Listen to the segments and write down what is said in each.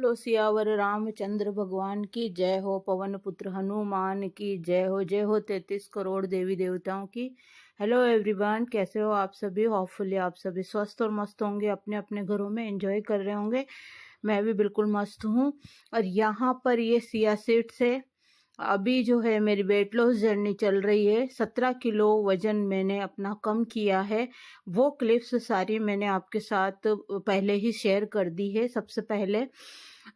बोलो सियावर रामचंद्र भगवान की जय हो। पवन पुत्र हनुमान की जय हो। जय हो 33 करोड़ देवी देवताओं की। हेलो एवरीवन, कैसे हो आप सभी। होपफुली आप सभी स्वस्थ और मस्त होंगे, अपने अपने घरों में एंजॉय कर रहे होंगे। मैं भी बिल्कुल मस्त हूँ। और यहाँ पर ये सिया सीड्स है। अभी जो है मेरी वेट लॉस जर्नी चल रही है। 17 किलो वजन मैंने अपना कम किया है। वो क्लिप्स सारी मैंने आपके साथ पहले ही शेयर कर दी है, सबसे पहले,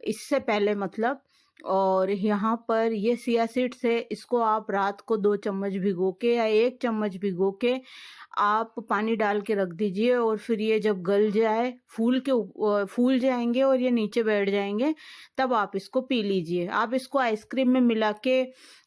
इससे पहले मतलब। और यहाँ पर ये सिया सीड्स है। इसको आप रात को 2 चम्मच भिगो के या 1 चम्मच भिगो के आप पानी डाल के रख दीजिए। और फिर ये जब गल जाए, फूल जाएंगे और ये नीचे बैठ जाएंगे, तब आप इसको पी लीजिए। आप इसको आइसक्रीम में मिला के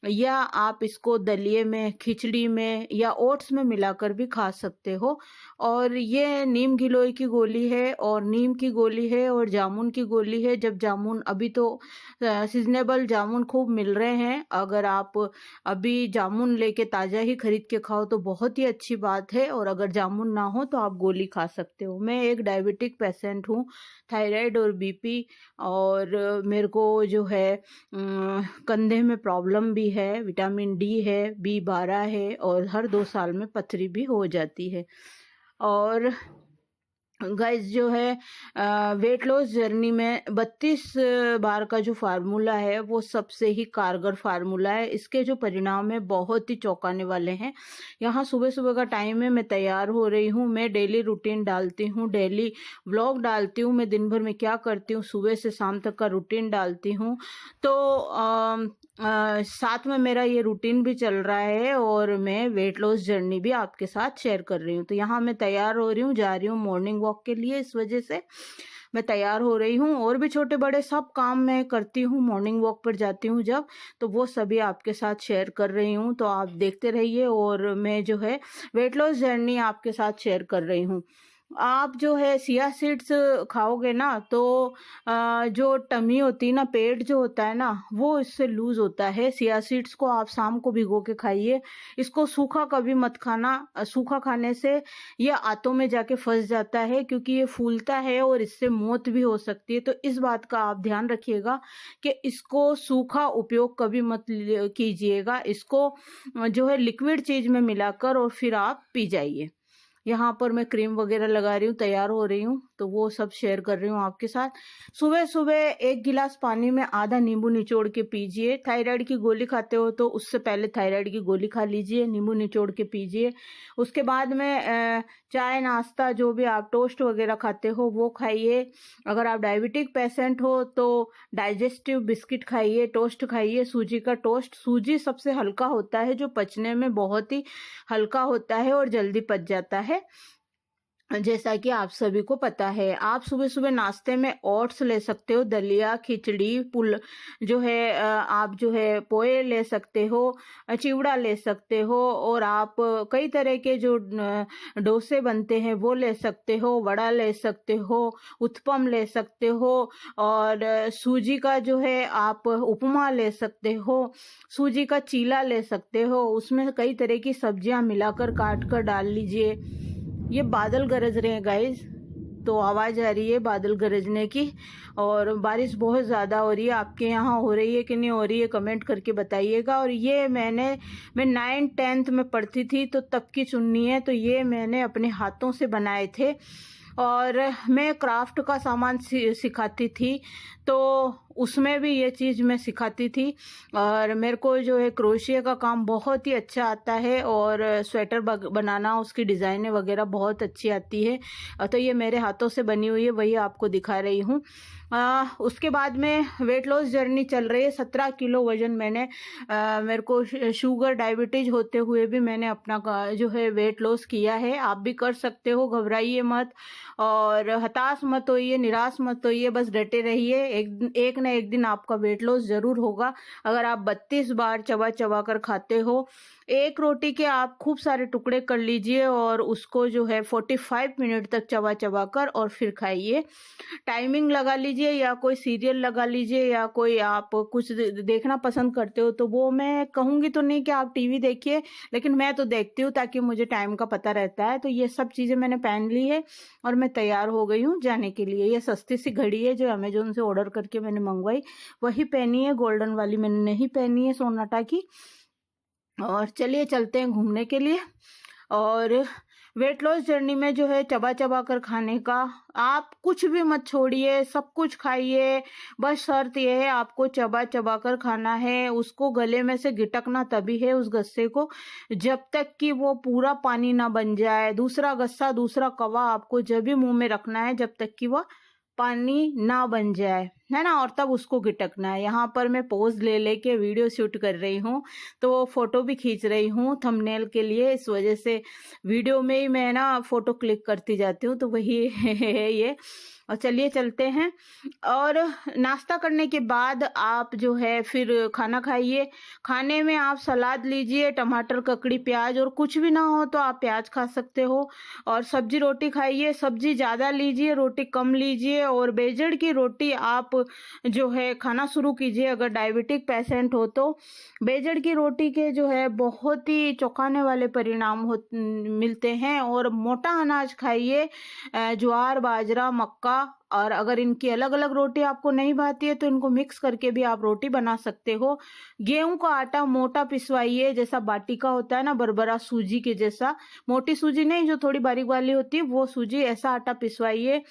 या आप इसको दलिए में, खिचड़ी में या ओट्स में मिलाकर भी खा सकते हो। और ये नीम गिलोय की गोली है और नीम की गोली है और जामुन की गोली है। जब जामुन, अभी तो सीजनेबल जामुन खूब मिल रहे हैं, अगर आप अभी जामुन लेके ताज़ा ही खरीद के खाओ तो बहुत ही अच्छी बात है। और अगर जामुन ना हो तो आप गोली खा सकते हो। मैं एक डायबिटिक पेशेंट हूँ, थायराइड और बीपी, और मेरे को जो है कंधे में प्रॉब्लम भी है, विटामिन डी है, B12 है, और हर 2 साल में पथरी भी हो जाती है। और गाइस जो है वेट लॉस जर्नी में 32 बार का जो फार्मूला है वो सबसे ही कारगर फार्मूला है। इसके जो परिणाम है बहुत ही चौंकाने वाले हैं। यहाँ सुबह सुबह का टाइम है, मैं तैयार हो रही हूँ। मैं डेली रूटीन डालती हूँ, डेली व्लॉग डालती हूँ। मैं दिन भर में क्या करती हूँ, सुबह से शाम तक का रूटीन डालती हूँ। तो साथ में मेरा ये रूटीन भी चल रहा है और मैं वेट लॉस जर्नी भी आपके साथ शेयर कर रही हूँ। तो यहाँ मैं तैयार हो रही हूँ, जा रही हूँ मॉर्निंग वॉक के लिए। इस वजह से मैं तैयार हो रही हूँ। और भी छोटे बड़े सब काम मैं करती हूँ, मॉर्निंग वॉक पर जाती हूँ जब, तो वो सभी आपके साथ शेयर कर रही हूँ। तो आप देखते रहिए और मैं जो है वेट लॉस जर्नी आपके साथ शेयर कर रही हूँ। आप जो है सिया सीड्स खाओगे ना तो जो टमी होती है ना, पेट जो होता है ना, वो इससे लूज होता है। सिया सीड्स को आप शाम को भिगो के खाइए। इसको सूखा कभी मत खाना। सूखा खाने से ये आंतों में जाके फंस जाता है, क्योंकि ये फूलता है और इससे मौत भी हो सकती है। तो इस बात का आप ध्यान रखिएगा कि इसको सूखा उपयोग कभी मत कीजिएगा। इसको जो है लिक्विड चीज में मिलाकर और फिर आप पी जाइए। यहाँ पर मैं क्रीम वगैरह लगा रही हूँ, तैयार हो रही हूँ, तो वो सब शेयर कर रही हूँ आपके साथ। सुबह सुबह 1 गिलास पानी में आधा नींबू निचोड़ के पीजिए। थायराइड की गोली खाते हो तो उससे पहले थायराइड की गोली खा लीजिए, नींबू निचोड़ के पीजिए। उसके बाद में चाय, नाश्ता, जो भी आप टोस्ट वगैरह खाते हो वो खाइए। अगर आप डायबिटिक पेशेंट हो तो डाइजेस्टिव बिस्किट खाइए, टोस्ट खाइए, सूजी का टोस्ट। सूजी सबसे हल्का होता है, जो पचने में बहुत ही हल्का होता है और जल्दी पच जाता है, जैसा कि आप सभी को पता है। आप सुबह सुबह नाश्ते में ओट्स ले सकते हो, दलिया, खिचड़ी, पुल जो है आप जो है पोहे ले सकते हो, चिवड़ा ले सकते हो, और आप कई तरह के जो डोसे बनते हैं वो ले सकते हो, वड़ा ले सकते हो, उत्पम ले सकते हो, और सूजी का जो है आप उपमा ले सकते हो, सूजी का चीला ले सकते हो। उसमें कई तरह की सब्जियां मिलाकर काट कर डाल लीजिए। ये बादल गरज रहे हैं गाइस, तो आवाज आ रही है बादल गरजने की। और बारिश बहुत ज्यादा हो रही है। आपके यहाँ हो रही है कि नहीं हो रही है, कमेंट करके बताइएगा। और ये मैं 9th 10th में पढ़ती थी तो तब की चुन्नी है। तो ये मैंने अपने हाथों से बनाए थे और मैं क्राफ्ट का सामान सिखाती थी, तो उसमें भी ये चीज़ मैं सिखाती थी। और मेरे को जो है क्रोशिया का काम बहुत ही अच्छा आता है और स्वेटर बनाना, उसकी डिज़ाइनें वगैरह बहुत अच्छी आती है। तो ये मेरे हाथों से बनी हुई है, वही आपको दिखा रही हूँ। उसके बाद में वेट लॉस जर्नी चल रही है। 17 किलो वजन मैंने मेरे को शुगर डायबिटीज होते हुए भी मैंने अपना जो है वेट लॉस किया है। आप भी कर सकते हो, घबराइए मत और हताश मत होइए, निराश मत होइए, बस डटे रहिए। एक न एक दिन आपका वेट लॉस ज़रूर होगा अगर आप 32 बार चबा चबा कर खाते हो। एक रोटी के आप खूब सारे टुकड़े कर लीजिए और उसको जो है 45 मिनट तक चबा चबा कर और फिर खाइए। टाइमिंग लगा लीजिए या कोई सीरियल लगा लीजिए या कोई आप कुछ देखना पसंद करते हो तो वो मैं कहूँगी तो नहीं कि आप टीवी देखिए, लेकिन मैं तो देखती हूँ ताकि मुझे टाइम का पता रहता है। तो ये सब चीज़ें मैंने पहन ली है और मैं तैयार हो गई हूँ जाने के लिए। ये सस्ती सी घड़ी है जो अमेजोन से ऑर्डर करके मैंने मंगवाई, वही पहनी है, गोल्डन वाली मैंने नहीं पहनी है सोनाटा की। और चलिए चलते हैं घूमने के लिए। और वेट लॉस जर्नी में जो है चबा चबा कर खाने का, आप कुछ भी मत छोड़िए, सब कुछ खाइए, बस शर्त यह है आपको चबा चबा कर खाना है। उसको गले में से गिटकना तभी है उस गस्से को जब तक कि वो पूरा पानी ना बन जाए। दूसरा गस्सा दूसरा कवा आपको जब भी मुंह में रखना है जब तक कि वह पानी ना बन जाए, है ना, और तब उसको गिटकना है। यहाँ पर मैं पोज ले लेके वीडियो शूट कर रही हूँ तो फोटो भी खींच रही हूँ थंबनेल के लिए, इस वजह से वीडियो में ही मैं ना फोटो क्लिक करती जाती हूँ, तो वही है ये। और चलिए चलते हैं। और नाश्ता करने के बाद आप जो है फिर खाना खाइए। खाने में आप सलाद लीजिए, टमाटर, ककड़ी, प्याज, और कुछ भी ना हो तो आप प्याज खा सकते हो। और सब्जी रोटी खाइए, सब्जी ज़्यादा लीजिए, रोटी कम लीजिए। और बेजड़ की रोटी आप जो है खाना शुरू कीजिए अगर डायबिटिक पेशेंट हो तो। बेजड़ की रोटी के जो है बहुत ही चौंकाने वाले परिणाम मिलते हैं। और मोटा अनाज खाइए, ज्वार, बाजरा, मक्का। और अगर इनकी अलग अलग रोटी आपको नहीं भाती है तो इनको मिक्स करके भी आप रोटी बना सकते हो। गेहूं का आटा मोटा पिसवाइए, जैसा बाटी का होता है ना, बरबरा सूजी के जैसा, मोटी सूजी नहीं जो थोड़ी बारीक वाली होती है वो सूजी, ऐसा आटा पिसवाइए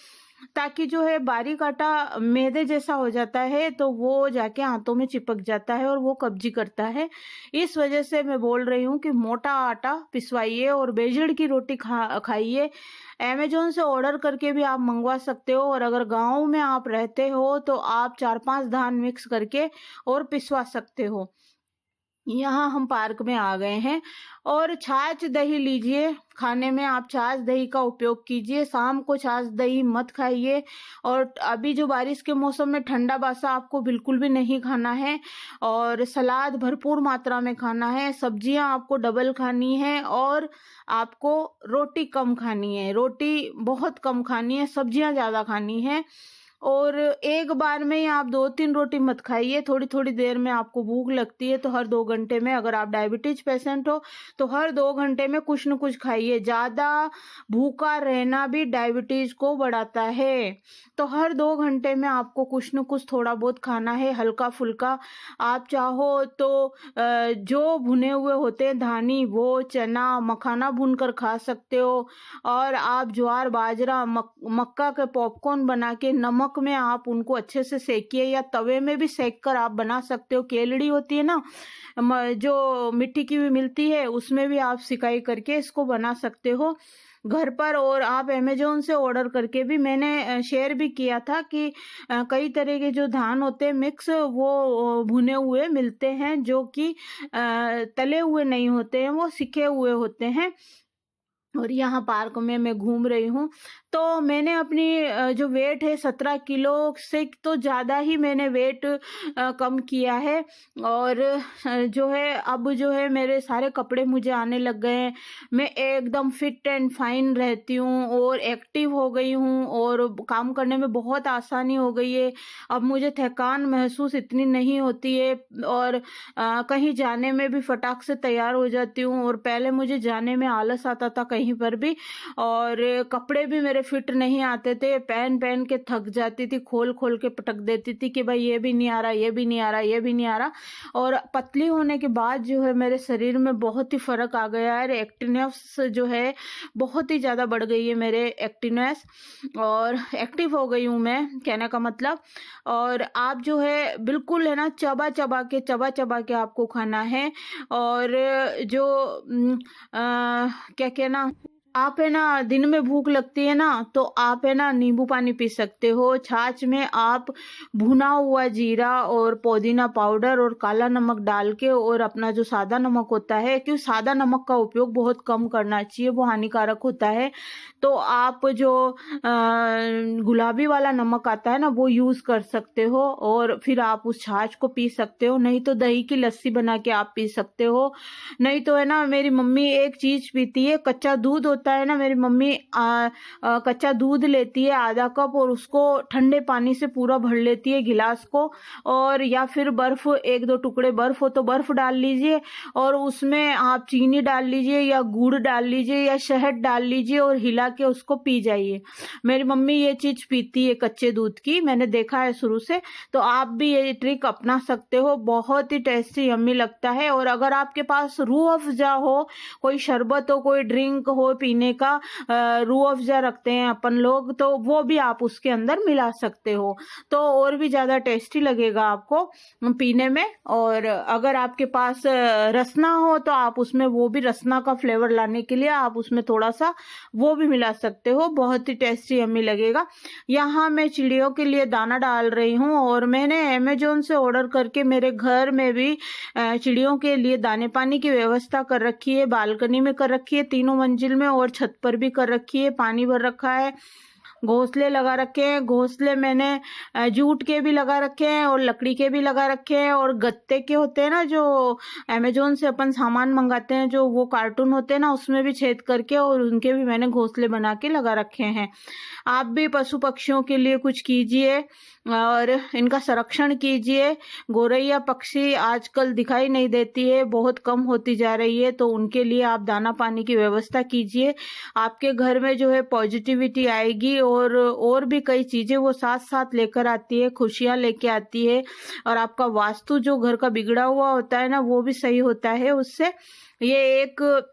ताकि जो है बारीक आटा मैदे जैसा हो जाता है तो वो जाके हाथों में चिपक जाता है और वो कब्जी करता है। इस वजह से मैं बोल रही हूँ कि मोटा आटा पिसवाइए और बेजड़ की रोटी खाइए। अमेजोन से ऑर्डर करके भी आप मंगवा सकते हो। और अगर गांव में आप रहते हो तो आप 4-5 धान मिक्स करके और पिसवा सकते हो। यहाँ हम पार्क में आ गए हैं। और छाछ दही लीजिए, खाने में आप छाछ दही का उपयोग कीजिए। शाम को छाछ दही मत खाइए। और अभी जो बारिश के मौसम में ठंडा बासा आपको बिल्कुल भी नहीं खाना है। और सलाद भरपूर मात्रा में खाना है, सब्जियां आपको डबल खानी है और आपको रोटी कम खानी है, रोटी बहुत कम खानी है, सब्जियां ज़्यादा खानी है। और एक बार में ही आप 2-3 रोटी मत खाइए, थोड़ी थोड़ी देर में आपको भूख लगती है तो हर 2 घंटे में, अगर आप डायबिटीज पेशेंट हो तो हर 2 घंटे में कुछ न कुछ खाइए। ज़्यादा भूखा रहना भी डायबिटीज को बढ़ाता है, तो हर 2 घंटे में आपको कुछ न कुछ थोड़ा बहुत खाना है, हल्का फुल्का। आप चाहो तो जो भुने हुए होते हैं धानी, वो चना मखाना भून कर खा सकते हो। और आप ज्वार, बाजरा, मक्का के पॉपकॉर्न बना के नमक में आप उनको अच्छे से सेकिए, या तवे में भी सेक कर आप बना सकते हो। केलड़ी होती है ना जो मिट्टी की भी मिलती है, उसमें भी आप सिकाई करके इसको बना सकते हो घर पर। और आप अमेजोन से ऑर्डर करके भी, मैंने शेयर भी किया था कि कई तरह के जो धान होते हैं मिक्स, वो भुने हुए मिलते हैं जो कि तले हुए नहीं होते हैं, वो सिके हुए होते हैं। और यहाँ पार्क में मैं घूम रही हूँ तो मैंने अपनी जो वेट है 17 किलो से तो ज़्यादा ही मैंने वेट कम किया है। और जो है अब जो है मेरे सारे कपड़े मुझे आने लग गए हैं, मैं एकदम फिट एंड फाइन रहती हूँ और एक्टिव हो गई हूँ और काम करने में बहुत आसानी हो गई है। अब मुझे थकान महसूस इतनी नहीं होती है और कहीं जाने में भी फटाक से तैयार हो जाती हूँ। और पहले मुझे जाने में आलस आता था कहीं पर भी, और कपड़े भी मेरे फिट नहीं आते थे, पहन पहन के थक जाती थी, खोल खोल के पटक देती थी कि भाई ये भी नहीं आ रहा, ये भी नहीं आ रहा, ये भी नहीं आ रहा। और पतली होने के बाद जो है मेरे शरीर में बहुत ही फर्क आ गया है, एक्टिवनेस जो है बहुत ही ज़्यादा बढ़ गई है मेरे एक्टिवनेस, और एक्टिव हो गई हूँ मैं, कहने का मतलब। और आप जो है बिल्कुल है ना चबा चबा के आपको खाना है। और जो क्या कहना, आप है ना दिन में भूख लगती है ना, तो आप है ना नींबू पानी पी सकते हो। छाछ में आप भुना हुआ जीरा और पुदीना पाउडर और काला नमक डाल के, और अपना जो सादा नमक होता है, क्योंकि सादा नमक का उपयोग बहुत कम करना चाहिए, वो हानिकारक होता है। तो आप जो गुलाबी वाला नमक आता है ना, वो यूज कर सकते हो, और फिर आप उस छाछ को पी सकते हो। नहीं तो दही की लस्सी बना के आप पी सकते हो। नहीं तो है ना, मेरी मम्मी एक चीज पीती है, कच्चा दूध होता है ना, मेरी मम्मी कच्चा दूध लेती है आधा कप, और उसको ठंडे पानी से पूरा भर लेती है गिलास को, और या फिर बर्फ, एक दो टुकड़े बर्फ हो तो बर्फ डाल लीजिए, और उसमें आप चीनी डाल लीजिए या गुड़ डाल लीजिए या शहद डाल लीजिए, और हिला के उसको पी जाइए। मेरी मम्मी ये चीज पीती है कच्चे दूध की, मैंने देखा है शुरू से। तो आप भी ये ट्रिक अपना सकते हो, बहुत ही टेस्टी यम्मी लगता है। और अगर आपके पास रूह अफ़ज़ा हो, कोई शरबत हो, कोई ड्रिंक हो पीने का, रूह अफ़ज़ा रखते हैं अपन लोग, तो वो भी आप उसके अंदर मिला सकते हो, तो और भी ज्यादा टेस्टी लगेगा आपको पीने में। और अगर आपके पास रसना हो, तो आप उसमें वो भी, रसना का फ्लेवर लाने के लिए आप उसमें थोड़ा सा वो भी मिला सकते हो, बहुत ही टेस्टी यम्मी लगेगा। यहाँ मैं चिड़ियों के लिए दाना डाल रही हूँ, और मैंने अमेजोन से ऑर्डर करके मेरे घर में भी चिड़ियों के लिए दाने पानी की व्यवस्था कर रखी है। बालकनी में कर रखी है, 3 मंजिल में, और छत पर भी कर रखी है। पानी भर रखा है, घोंसले लगा रखे हैं। घोंसले मैंने जूट के भी लगा रखे हैं और लकड़ी के भी लगा रखे हैं, और गत्ते के होते हैं ना, जो अमेजोन से अपन सामान मंगाते हैं, जो वो कार्टून होते हैं ना, उसमें भी छेद करके, और उनके भी मैंने घोंसले बना के लगा रखे हैं। आप भी पशु पक्षियों के लिए कुछ कीजिए और इनका संरक्षण कीजिए। गोरैया पक्षी आजकल दिखाई नहीं देती है, बहुत कम होती जा रही है, तो उनके लिए आप दाना पानी की व्यवस्था कीजिए। आपके घर में जो है पॉजिटिविटी आएगी, और भी कई चीजें वो साथ साथ लेकर आती है, खुशियां लेके आती है। और आपका वास्तु जो घर का बिगड़ा हुआ होता है ना, वो भी सही होता है उससे। ये एक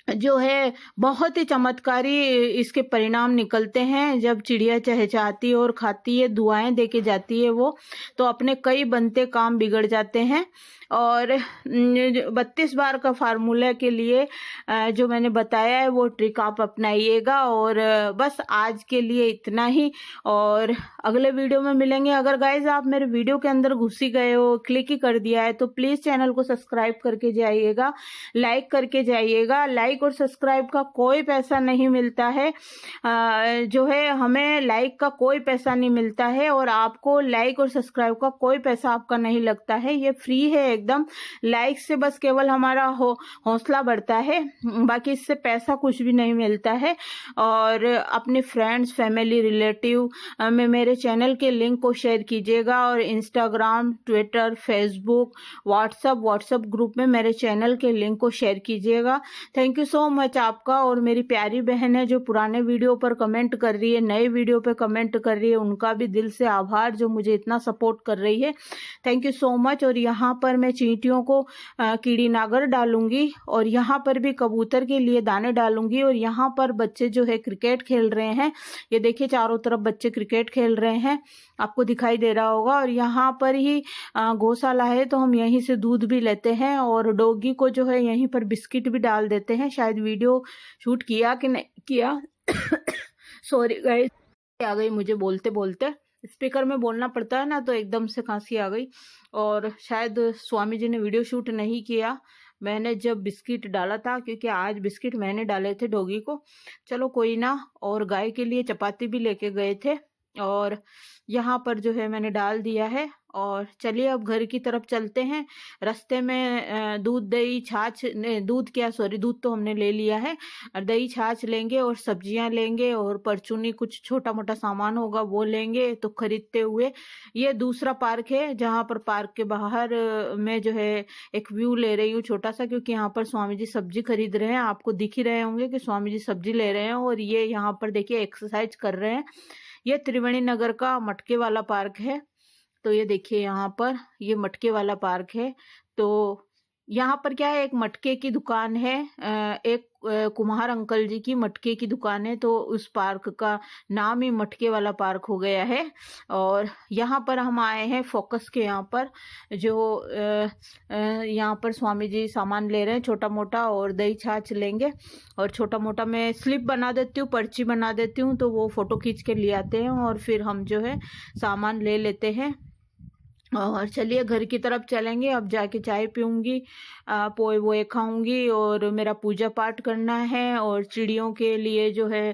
जो है बहुत ही चमत्कारी इसके परिणाम निकलते हैं। जब चिड़िया चहचहाती है और खाती है, दुआएं दे के जाती है वो, तो अपने कई बनते काम बिगड़ जाते हैं। और 32 बार का फार्मूला के लिए जो मैंने बताया है, वो ट्रिक आप अपनाइएगा। और बस आज के लिए इतना ही, और अगले वीडियो में मिलेंगे। अगर गाइज आप मेरे वीडियो के अंदर घुस ही गए हो, क्लिक ही कर दिया है, तो प्लीज चैनल को सब्सक्राइब करके जाइएगा, लाइक करके जाइएगा। लाइक और सब्सक्राइब का कोई पैसा नहीं मिलता है, जो है हमें लाइक का कोई पैसा नहीं मिलता है, और आपको लाइक और सब्सक्राइब का कोई पैसा आपका नहीं लगता है, ये फ्री है एकदम। लाइक से बस केवल हमारा हौसला बढ़ता है, बाकी इससे पैसा कुछ भी नहीं मिलता है। और अपने फ्रेंड्स, फैमिली, रिलेटिव में मेरे चैनल के लिंक को शेयर कीजिएगा, और Instagram, Twitter, Facebook, WhatsApp group में मेरे चैनल के लिंक को शेयर कीजिएगा। थैंक यू सो मच आपका। और मेरी प्यारी बहन है जो पुराने वीडियो पर कमेंट कर रही है, नए वीडियो पर कमेंट कर रही है, उनका भी दिल से आभार, जो मुझे इतना सपोर्ट कर रही है। Thank you so much. और यहाँ पर मैं चींटियों को कीड़ी नागर डालूंगी, और यहाँ पर भी कबूतर के लिए दाने डालूंगी। और यहाँ पर बच्चे जो है क्रिकेट खेल रहे हैं, ये देखिए चारों तरफ बच्चे क्रिकेट खेल रहे हैं, आपको दिखाई दे रहा होगा। और यहाँ पर ही गौशाला है, तो हम यहीं से दूध भी लेते हैं, और डॉगी को जो है यहीं पर बिस्किट भी डाल देते हैं। शायद वीडियो शूट किया कि नहीं किया सॉरी गाइस, आ गई मुझे बोलते बोलते, स्पीकर में बोलना पड़ता है ना, तो एकदम से खांसी आ गई। और शायद स्वामी जी ने वीडियो शूट नहीं किया मैंने जब बिस्किट डाला था, क्योंकि आज बिस्किट मैंने डाले थे डॉगी को। चलो कोई ना। और गाय के लिए चपाती भी लेके गए थे, और यहाँ पर जो है मैंने डाल दिया है। और चलिए अब घर की तरफ चलते हैं। रास्ते में दूध, दही, छाछ, दूध क्या, सॉरी, दूध तो हमने ले लिया है, और दही, छाछ लेंगे, और सब्जियां लेंगे, और परचूनी कुछ छोटा मोटा सामान होगा वो लेंगे। तो खरीदते हुए ये दूसरा पार्क है, जहाँ पर पार्क के बाहर मैं जो है एक व्यू ले रही हूँ छोटा सा, क्योंकि यहाँ पर स्वामी जी सब्जी खरीद रहे हैं। आपको दिख ही रहे होंगे कि स्वामी जी सब्जी ले रहे हैं, और ये यहाँ पर देखिए एक्सरसाइज कर रहे हैं। ये त्रिवेणी नगर का मटके वाला पार्क है। तो ये देखिए यहाँ पर ये मटके वाला पार्क है। तो यहाँ पर क्या है, एक मटके की दुकान है, एक कुम्हार अंकल जी की मटके की दुकान है, तो उस पार्क का नाम ही मटके वाला पार्क हो गया है। और यहाँ पर हम आए हैं फोकस के यहाँ पर, जो यहाँ पर स्वामी जी सामान ले रहे हैं छोटा मोटा, और दही छाछ लेंगे। और छोटा मोटा मैं स्लिप बना देती हूँ, पर्ची बना देती हूँ, तो वो फोटो खींच के ले आते हैं और फिर हम जो है सामान ले लेते हैं। और चलिए घर की तरफ चलेंगे। अब जाके चाय पीऊँगी, पोए वोए खाऊंगी, और मेरा पूजा पाठ करना है। और चिड़ियों के लिए जो है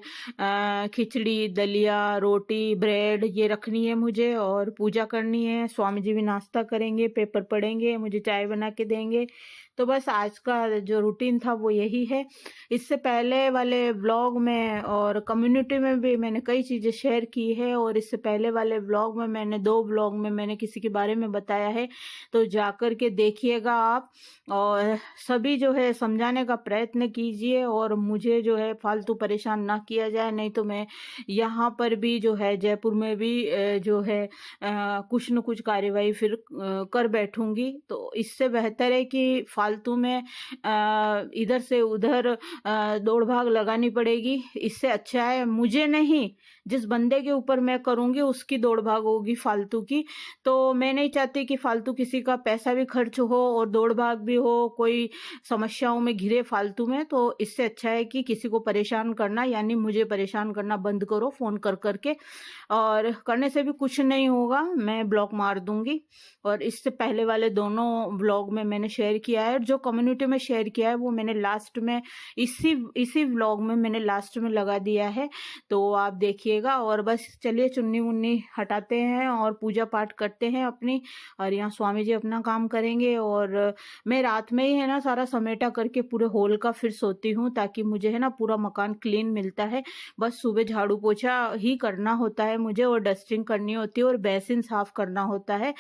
खिचड़ी, दलिया, रोटी, ब्रेड ये रखनी है मुझे, और पूजा करनी है। स्वामी जी भी नाश्ता करेंगे, पेपर पढ़ेंगे, मुझे चाय बना के देंगे। तो बस आज का जो रूटीन था वो यही है। इससे पहले वाले व्लॉग में और कम्युनिटी में भी मैंने कई चीज़ें शेयर की है, और इससे पहले वाले व्लॉग में मैंने 2 व्लॉग में मैंने किसी के बारे में बताया है, तो जाकर के देखिएगा आप। और सभी जो है समझाने का प्रयत्न कीजिए, और मुझे जो है फालतू परेशान ना किया जाए, नहीं तो मैं यहाँ पर भी जो है जयपुर में भी जो है कुछ न कुछ कार्यवाही फिर कर बैठूंगी। तो इससे बेहतर है कि फालतू में इधर से उधर दौड़ भाग लगानी पड़ेगी। इससे अच्छा है मुझे नहीं, जिस बंदे के ऊपर मैं करूंगी उसकी दौड़ भाग होगी फालतू की। तो मैं नहीं चाहती कि फालतू किसी का पैसा भी खर्च हो और दौड़ भाग भी हो, कोई समस्याओं में घिरे फालतू में। तो इससे अच्छा है कि किसी को परेशान करना, यानी मुझे परेशान करना बंद करो फोन कर करके, और करने से भी कुछ नहीं होगा, मैं ब्लॉक मार दूंगी। और इससे पहले वाले दोनों ब्लॉग में मैंने शेयर किया है, जो कम्युनिटी में शेयर किया है वो मैंने लास्ट में इसी व्लॉग में मैंने लास्ट में लगा दिया है, तो आप देखिएगा। और बस चलिए चुन्नी मुन्नी हटाते हैं और पूजा पाठ करते हैं अपनी, और यहाँ स्वामी जी अपना काम करेंगे। और मैं रात में ही है ना सारा समेटा करके पूरे हॉल का फिर सोती हूँ, ताकि मुझे है ना पूरा मकान क्लीन मिलता है। बस सुबह झाड़ू पोछा ही करना होता है मुझे, और डस्टिंग करनी होती है, और बेसिन साफ करना होता है,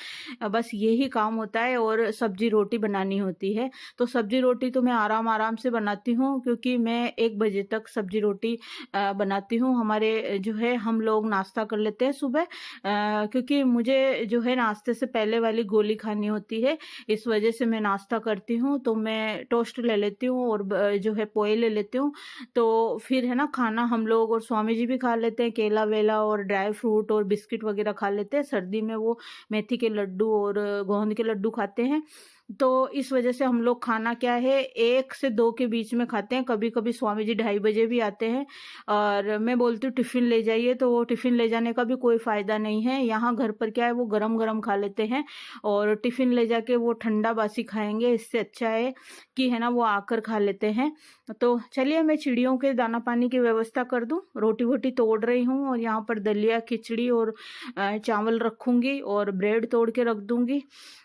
बस यही काम होता है। और सब्जी रोटी बनानी होती है, तो सब्जी रोटी तो मैं आराम से बनाती हूँ, क्योंकि मैं 1 बजे तक सब्जी रोटी बनाती हूँ। हमारे जो है हम लोग नाश्ता कर लेते हैं सुबह, क्योंकि मुझे जो है नाश्ते से पहले वाली गोली खानी होती है, इस वजह से मैं नाश्ता करती हूँ। तो मैं टोस्ट ले लेती हूँ और जो है पोहे ले लेती हूँ, तो फिर है ना खाना हम लोग और स्वामी जी भी खा लेते हैं, केला वेला और ड्राई फ्रूट और बिस्किट वगैरह खा लेते हैं। सर्दी में वो मेथी के लड्डू और गोंद के लड्डू खाते हैं। तो इस वजह से हम लोग खाना क्या है 1 से 2 के बीच में खाते हैं। कभी कभी स्वामी जी 2:30 बजे भी आते हैं, और मैं बोलती हूँ टिफिन ले जाइए, तो वो टिफिन ले जाने का भी कोई फायदा नहीं है। यहाँ घर पर क्या है वो गरम गरम खा लेते हैं, और टिफिन ले जाके वो ठंडा बासी खाएंगे। इससे अच्छा है कि है ना वो आकर खा लेते हैं। तो चलिए मैं चिड़ियों के दाना पानी की व्यवस्था कर दूं, रोटी वोटी तोड़ रही हूँ, और यहाँ पर दलिया, खिचड़ी और चावल रखूंगी, और ब्रेड तोड़ के रख दूंगी।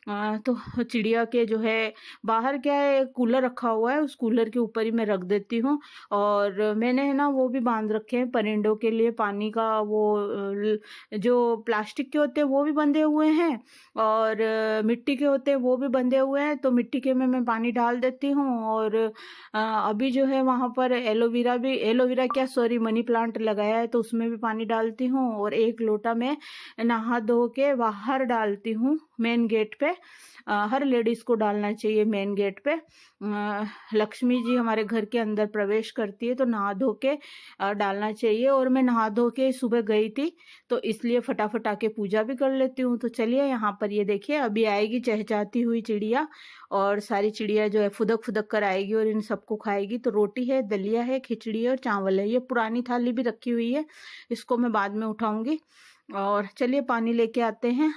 तो चिड़िया के जो है बाहर क्या है कूलर रखा हुआ है, उस कूलर के ऊपर ही मैं रख देती हूँ। और मैंने है ना वो भी बांध रखे हैं परिंदों के लिए पानी का, वो जो प्लास्टिक के होते हैं वो भी बंधे हुए हैं, और मिट्टी के होते हैं वो भी बंधे हुए हैं। तो मिट्टी के में मैं पानी डाल देती हूँ। और अभी जो है वहां पर एलोवेरा क्या सॉरी मनी प्लांट लगाया है, तो उसमें भी पानी डालती हूँ। और 1 लोटा में नहा धो के बाहर डालती हूँ मेन गेट पे। हर लेडीज को डालना चाहिए मेन गेट पे। लक्ष्मी जी हमारे घर के अंदर प्रवेश करती है, तो नहा धो के डालना चाहिए। और मैं नहा धो के सुबह गई थी, तो इसलिए फटाफट आके पूजा भी कर लेती हूँ। तो चलिए यहाँ पर ये देखिए अभी आएगी चहचहाती हुई चिड़िया, और सारी चिड़िया जो है फुदक फुदक कर आएगी और इन सबको खाएगी। तो रोटी है, दलिया है, खिचड़ी है और चावल है। ये पुरानी थाली भी रखी हुई है, इसको मैं बाद में उठाऊंगी। और चलिए पानी लेके आते हैं।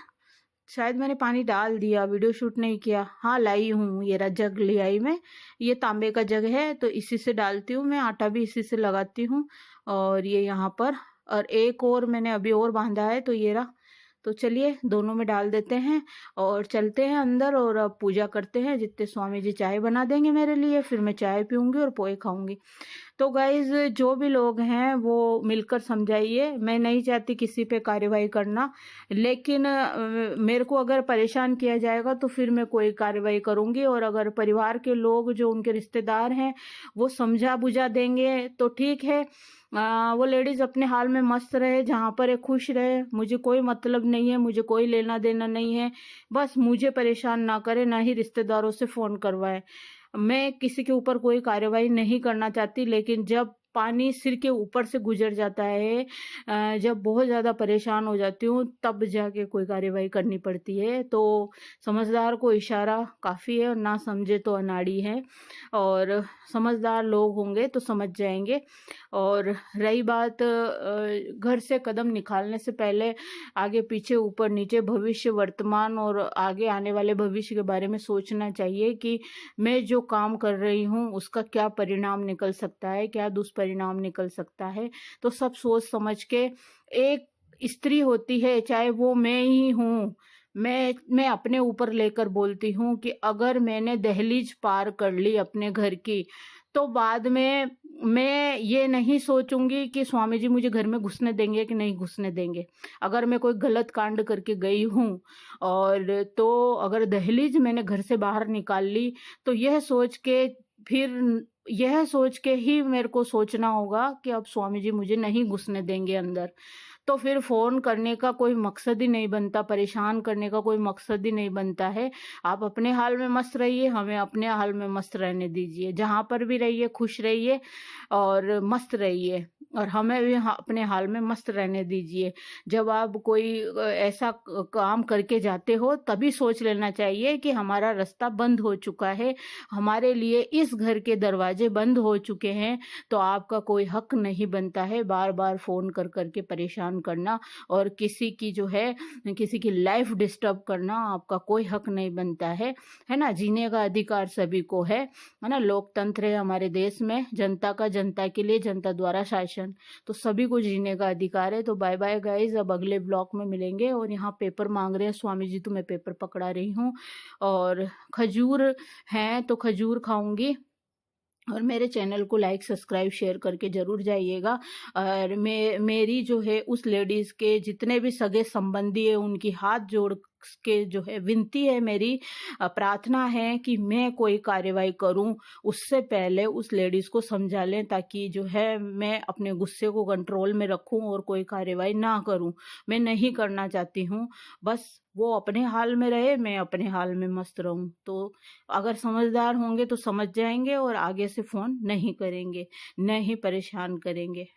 शायद मैंने पानी डाल दिया, वीडियो शूट नहीं किया। हाँ लाई हूँ, ये रहा जग ले आई मैं, ये तांबे का जग है, तो इसी से डालती हूँ मैं। आटा भी इसी से लगाती हूँ। और ये यहाँ पर, और एक और मैंने अभी और बांधा है, तो ये रहा। तो चलिए दोनों में डाल देते हैं और चलते हैं अंदर, और अब पूजा करते हैं। जितने स्वामी जी चाय बना देंगे मेरे लिए, फिर मैं चाय पीऊंगी और पोहे खाऊंगी। तो गाइज जो भी लोग हैं वो मिलकर समझाइए। मैं नहीं चाहती किसी पे कार्रवाई करना, लेकिन मेरे को अगर परेशान किया जाएगा तो फिर मैं कोई कार्रवाई करूंगी। और अगर परिवार के लोग जो उनके रिश्तेदार हैं वो समझा बुझा देंगे तो ठीक है। वो लेडीज अपने हाल में मस्त रहे, जहाँ पर है खुश रहे, मुझे कोई मतलब नहीं है, मुझे कोई लेना देना नहीं है। बस मुझे परेशान ना करे, ना ही रिश्तेदारों से फोन करवाए। मैं किसी के ऊपर कोई कार्रवाई नहीं करना चाहती, लेकिन जब पानी सिर के ऊपर से गुजर जाता है, जब बहुत ज़्यादा परेशान हो जाती हूँ, तब जाके कोई कार्रवाई करनी पड़ती है। तो समझदार को इशारा काफ़ी है, और ना समझे तो अनाड़ी है। और समझदार लोग होंगे तो समझ जाएंगे। और रही बात घर से कदम निकालने से पहले आगे पीछे ऊपर नीचे भविष्य, वर्तमान और आगे आने वाले भविष्य के बारे में सोचना चाहिए कि मैं जो काम कर रही हूँ उसका क्या परिणाम निकल सकता है, क्या दुष्परिणाम निकल सकता है। तो सब सोच समझ के, एक स्त्री होती है, चाहे वो मैं ही हूँ, मैं अपने ऊपर लेकर बोलती हूँ कि अगर मैंने दहलीज पार कर ली अपने घर की, तो बाद में मैं ये नहीं सोचूंगी कि स्वामी जी मुझे घर में घुसने देंगे कि नहीं घुसने देंगे। अगर मैं कोई गलत कांड करके गई हूँ, और तो अगर दहलीज मैंने घर से बाहर निकाल ली, तो यह सोच के ही मेरे को सोचना होगा कि अब स्वामी जी मुझे नहीं घुसने देंगे अंदर। तो फिर फ़ोन करने का कोई मकसद ही नहीं बनता, परेशान करने का कोई मकसद ही नहीं बनता है। आप अपने हाल में मस्त रहिए, हमें अपने हाल में मस्त रहने दीजिए। जहाँ पर भी रहिए खुश रहिए और मस्त रहिए, और हमें भी अपने हाल में मस्त रहने दीजिए। जब आप कोई ऐसा काम करके जाते हो, तभी सोच लेना चाहिए कि हमारा रास्ता बंद हो चुका है, हमारे लिए इस घर के दरवाजे बंद हो चुके हैं। तो आपका कोई हक नहीं बनता है बार बार फ़ोन कर करके परेशान करना, और किसी की लाइफ डिस्टर्ब करना आपका कोई हक नहीं बनता है ना। जीने का अधिकार सभी को है ना। लोकतंत्र है हमारे देश में, जनता का जनता के लिए, जनता द्वारा शासन, तो सभी को जीने का अधिकार है। तो बाय बाय गाइज, अब अगले ब्लॉग में मिलेंगे। और यहाँ पेपर मांग रहे हैं स्वामी जी, तो मैं पेपर पकड़ा रही हूँ, और खजूर हैं तो खजूर खाऊंगी। और मेरे चैनल को लाइक सब्सक्राइब शेयर करके जरूर जाइएगा। और मेरी जो है उस लेडीज के जितने भी सगे संबंधी है, उनकी हाथ जोड़ के जो है विनती है, मेरी प्रार्थना है कि मैं कोई कार्रवाई करूं उससे पहले उस लेडीज को समझा लें, ताकि जो है मैं अपने गुस्से को कंट्रोल में रखूं और कोई कार्रवाई ना करूं। मैं नहीं करना चाहती हूं, बस वो अपने हाल में रहे, मैं अपने हाल में मस्त रहूं। तो अगर समझदार होंगे तो समझ जाएंगे, और आगे से फोन नहीं करेंगे, नहीं परेशान करेंगे।